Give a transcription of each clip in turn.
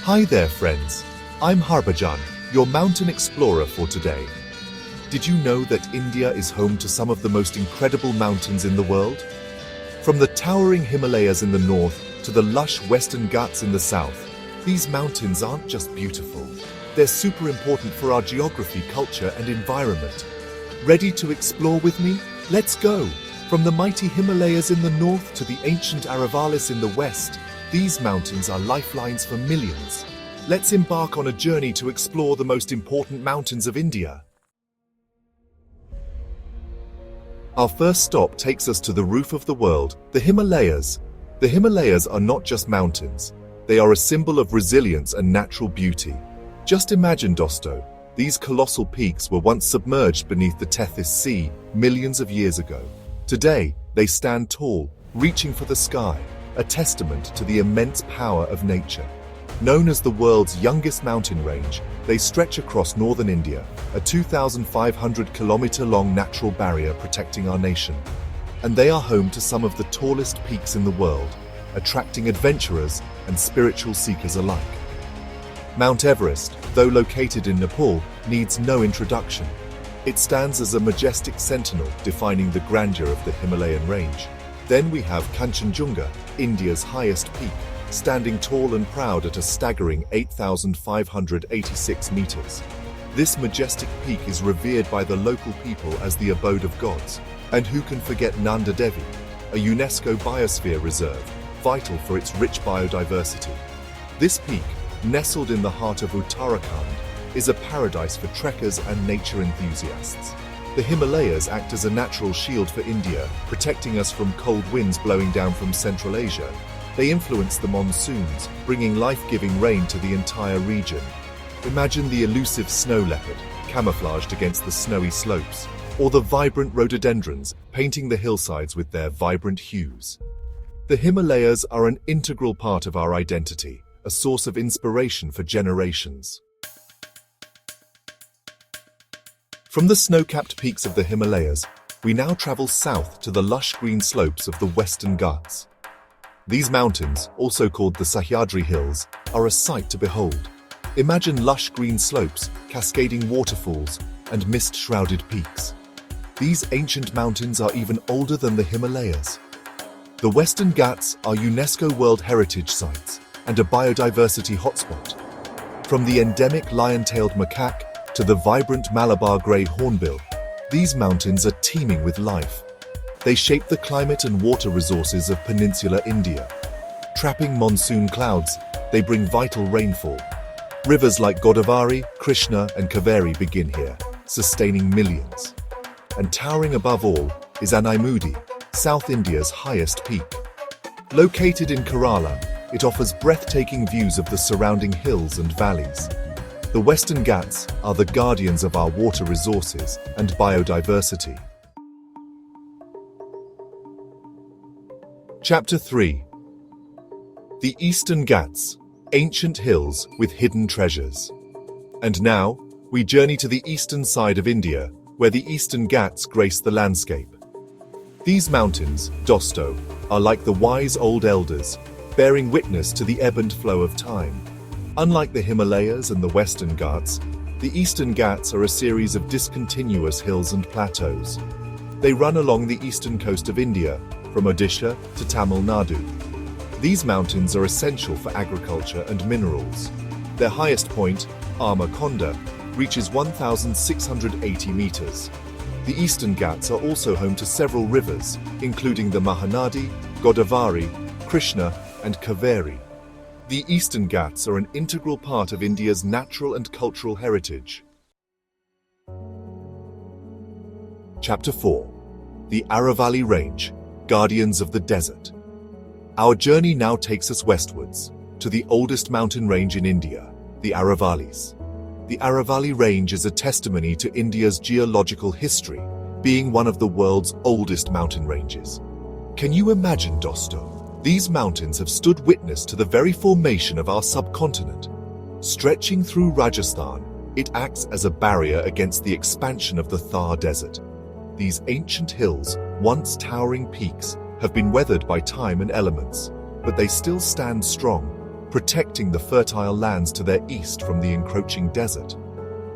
Hi there, friends. I'm Harbhajan, your mountain explorer for today. Did you know that India is home to some of the most incredible mountains in the world? From the towering Himalayas in the north to the lush Western Ghats in the south, these mountains aren't just beautiful. They're super important for our geography, culture, and environment. Ready to explore with me? Let's go! From the mighty Himalayas in the north to the ancient Aravalis in the west, these mountains are lifelines for millions. Let's embark on a journey to explore the most important mountains of India. Our first stop takes us to the roof of the world, the Himalayas. The Himalayas are not just mountains. They are a symbol of resilience and natural beauty. Just imagine, Dosto, these colossal peaks were once submerged beneath the Tethys Sea millions of years ago. Today, they stand tall, reaching for the sky, a testament to the immense power of nature. Known as the world's youngest mountain range, they stretch across northern India, a 2,500-kilometer-long natural barrier protecting our nation. And they are home to some of the tallest peaks in the world, attracting adventurers and spiritual seekers alike. Mount Everest, though located in Nepal, needs no introduction. It stands as a majestic sentinel defining the grandeur of the Himalayan range. Then we have Kanchenjunga, India's highest peak, standing tall and proud at a staggering 8,586 meters. This majestic peak is revered by the local people as the abode of gods. And who can forget Nanda Devi, a UNESCO biosphere reserve, vital for its rich biodiversity. This peak, nestled in the heart of Uttarakhand, is a paradise for trekkers and nature enthusiasts. The Himalayas act as a natural shield for India, protecting us from cold winds blowing down from Central Asia. They influence the monsoons, bringing life-giving rain to the entire region. Imagine the elusive snow leopard, camouflaged against the snowy slopes, or the vibrant rhododendrons, painting the hillsides with their vibrant hues. The Himalayas are an integral part of our identity, a source of inspiration for generations. From the snow-capped peaks of the Himalayas, we now travel south to the lush green slopes of the Western Ghats. These mountains, also called the Sahyadri Hills, are a sight to behold. Imagine lush green slopes, cascading waterfalls, and mist-shrouded peaks. These ancient mountains are even older than the Himalayas. The Western Ghats are UNESCO World Heritage Sites and a biodiversity hotspot. From the endemic lion-tailed macaque to the vibrant Malabar grey hornbill, these mountains are teeming with life. They shape the climate and water resources of peninsular India. Trapping monsoon clouds, they bring vital rainfall. Rivers like Godavari, Krishna, and Kaveri begin here, sustaining millions. And towering above all is Anaimudi, South India's highest peak. Located in Kerala, it offers breathtaking views of the surrounding hills and valleys. The Western Ghats are the guardians of our water resources and biodiversity. Chapter 3. The Eastern Ghats, ancient hills with hidden treasures. And now, we journey to the eastern side of India, where the Eastern Ghats grace the landscape. These mountains, Dosto, are like the wise old elders, bearing witness to the ebb and flow of time. Unlike the Himalayas and the Western Ghats, the Eastern Ghats are a series of discontinuous hills and plateaus. They run along the eastern coast of India, from Odisha to Tamil Nadu. These mountains are essential for agriculture and minerals. Their highest point, Amakonda, reaches 1,680 meters. The Eastern Ghats are also home to several rivers, including the Mahanadi, Godavari, Krishna, and Kaveri. The Eastern Ghats are an integral part of India's natural and cultural heritage. Chapter 4. The Aravalli Range, Guardians of the Desert. Our journey now takes us westwards, to the oldest mountain range in India, the Aravallis. The Aravalli Range is a testimony to India's geological history, being one of the world's oldest mountain ranges. Can you imagine, Dosto? These mountains have stood witness to the very formation of our subcontinent. Stretching through Rajasthan, it acts as a barrier against the expansion of the Thar Desert. These ancient hills, once towering peaks, have been weathered by time and elements, but they still stand strong, protecting the fertile lands to their east from the encroaching desert.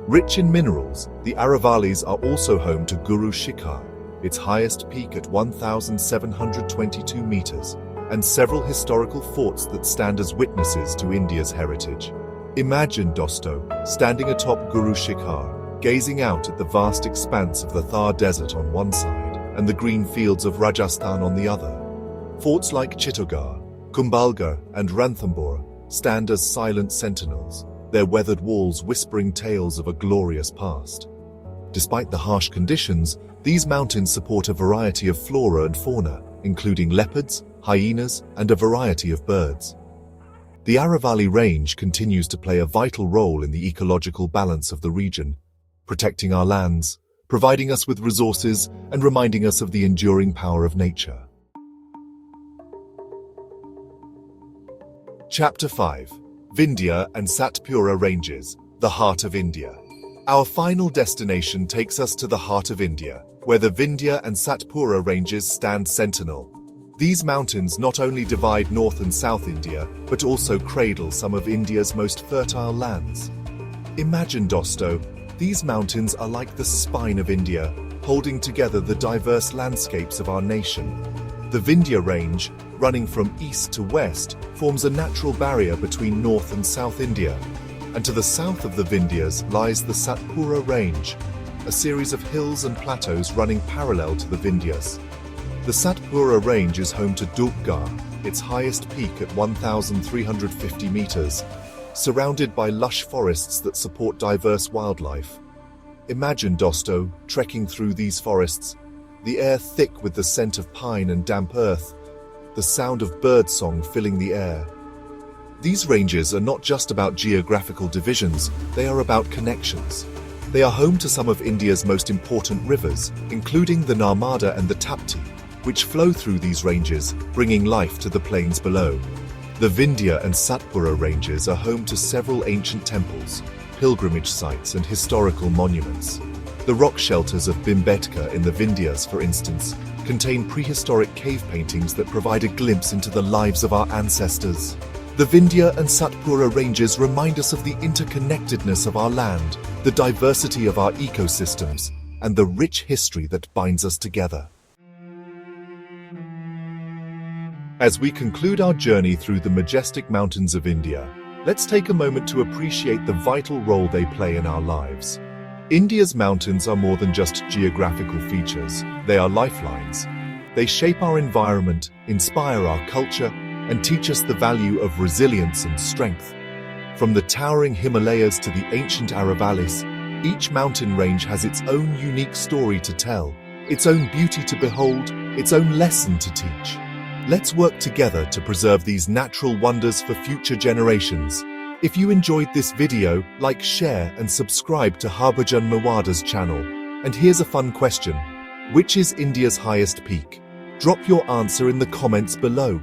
Rich in minerals, the Aravallis are also home to Guru Shikhar, its highest peak at 1,722 meters, and several historical forts that stand as witnesses to India's heritage. Imagine, Dosto, standing atop Guru Shikhar, gazing out at the vast expanse of the Thar Desert on one side and the green fields of Rajasthan on the other. Forts like Chittorgarh, Kumbhalgarh, and Ranthambore stand as silent sentinels, their weathered walls whispering tales of a glorious past. Despite the harsh conditions, these mountains support a variety of flora and fauna, including leopards, hyenas, and a variety of birds. The Aravalli Range continues to play a vital role in the ecological balance of the region, protecting our lands, providing us with resources, and reminding us of the enduring power of nature. Chapter 5: Vindhya and Satpura Ranges, the heart of India. Our final destination takes us to the heart of India, where the Vindhya and Satpura Ranges stand sentinel. These mountains not only divide North and South India, but also cradle some of India's most fertile lands. Imagine, Dosto, these mountains are like the spine of India, holding together the diverse landscapes of our nation. The Vindhya Range, running from east to west, forms a natural barrier between North and South India. And to the south of the Vindhyas lies the Satpura Range, a series of hills and plateaus running parallel to the Vindhyas. The Satpura Range is home to Dhupgarh, its highest peak at 1,350 meters, surrounded by lush forests that support diverse wildlife. Imagine, Dosto, trekking through these forests, the air thick with the scent of pine and damp earth, the sound of birdsong filling the air. These ranges are not just about geographical divisions, they are about connections. They are home to some of India's most important rivers, including the Narmada and the Tapti, which flow through these ranges, bringing life to the plains below. The Vindhya and Satpura ranges are home to several ancient temples, pilgrimage sites, and historical monuments. The rock shelters of Bhimbetka in the Vindhyas, for instance, contain prehistoric cave paintings that provide a glimpse into the lives of our ancestors. The Vindhya and Satpura ranges remind us of the interconnectedness of our land, the diversity of our ecosystems, and the rich history that binds us together. As we conclude our journey through the majestic mountains of India, let's take a moment to appreciate the vital role they play in our lives. India's mountains are more than just geographical features, they are lifelines. They shape our environment, inspire our culture, and teach us the value of resilience and strength. From the towering Himalayas to the ancient Aravallis, each mountain range has its own unique story to tell, its own beauty to behold, its own lesson to teach. Let's work together to preserve these natural wonders for future generations. If you enjoyed this video, like, share, and subscribe to Harbhajan Mewada's channel. And here's a fun question. Which is India's highest peak? Drop your answer in the comments below.